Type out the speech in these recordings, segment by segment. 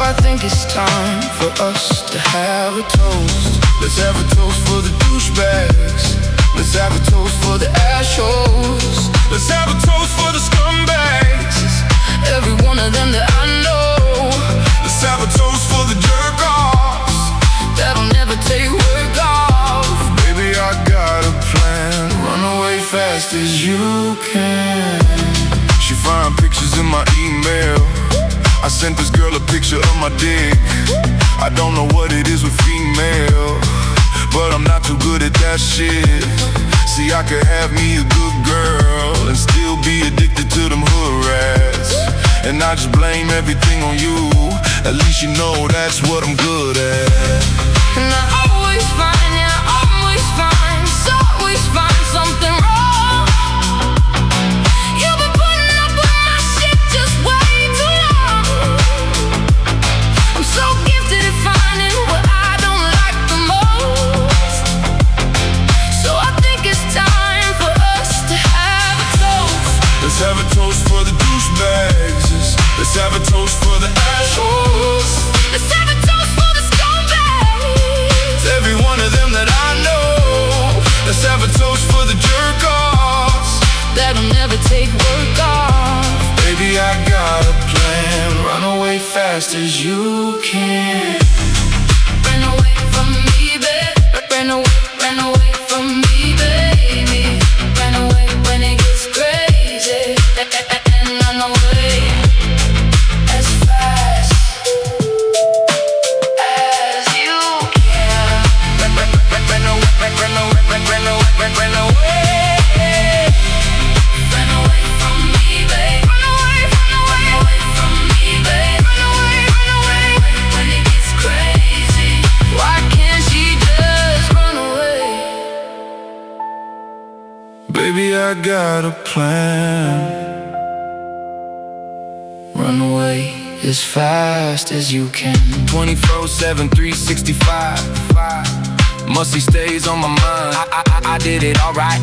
I think it's time for us to have a toast. Let's have a toast for the douchebags. Let's have a toast for the assholes. Let's have a toast for the scumbags, every one of them that I know. Let's have a toast for the jerk-offs that'll never take work off. Baby, I got a plan. Run away fast as you can. She find pictures in my email. I sent this girl a picture of my dick. I don't know what it is with female, but I'm not too good at that shit. See, I could have me a good girl and still be addicted to them hood rats, and I just blame everything on you. At least you know that's what I'm good at. And I always find, yeah, I always find, so always find something wrong. You've been putting up with my shit just way too long. I'm so gifted at finding what I don't like the most. So I think it's time for us to have a toast. Let's have a toast for the douchebags. Let's have a toast for the assholes. Let's have a toast for the scumbags, every one of them that I know. Let's have a toast for the jerk-offs that'll never take work off. Baby, I got a plan. Run away fast as you can. Run away from me, baby. Run away from me, baby. Run away when it gets crazy, and run away as fast as you can. Run away. Run away from me, babe. Run away from me, babe. Run away when it gets crazy. Why can't she just run away? Baby, I got a plan. Run away as fast as you can. 24/7, 365. Musty stays on my mind. I did it, alright,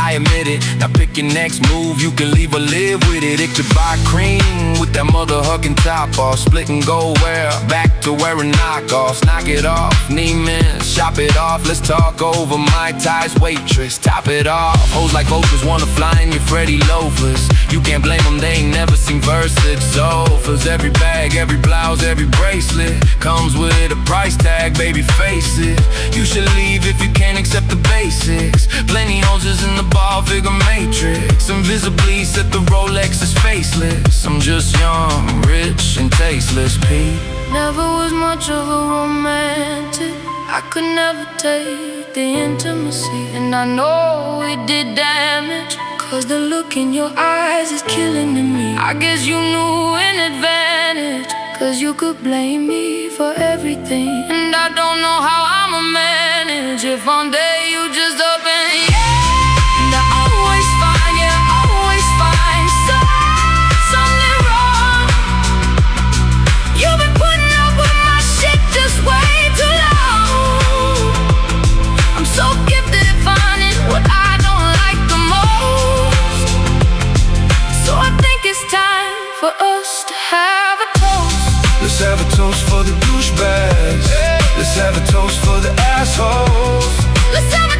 I admit it. Now pick your next move, you can leave or live with it. It could buy cream with that mother-hucking top off. Split and go where? Back to wearing knockoffs. Knock it off, Neiman, shop it off. Let's talk over my ties, waitress, top it off. Hoes like vultures wanna fly in your Freddy loafers. You can't blame them, they ain't never seen Versace sofas. Every bag, every blouse, every bracelet comes with a price tag, baby, face it. You should leave if you can't accept the basics. Plenty hoses in the ball figure matrix. Invisibly set the Rolex is faceless. I'm just young, rich, and tasteless, Pete. Never was much of a romantic. I could never take the intimacy, and I know it did damage, 'cause the look in your eyes is killing me. I guess you knew in advantage, 'cause you could blame me for everything. And I don't know how I'ma manage if one day you just up and and I always find, yeah, I always find something wrong. You've been putting up with my shit just way too long. I'm so gifted at finding what I don't like the most. So I think it's time for us to have a toast. Let's have a toast for the douchebags. Let's have a toast for the assholes. Let's have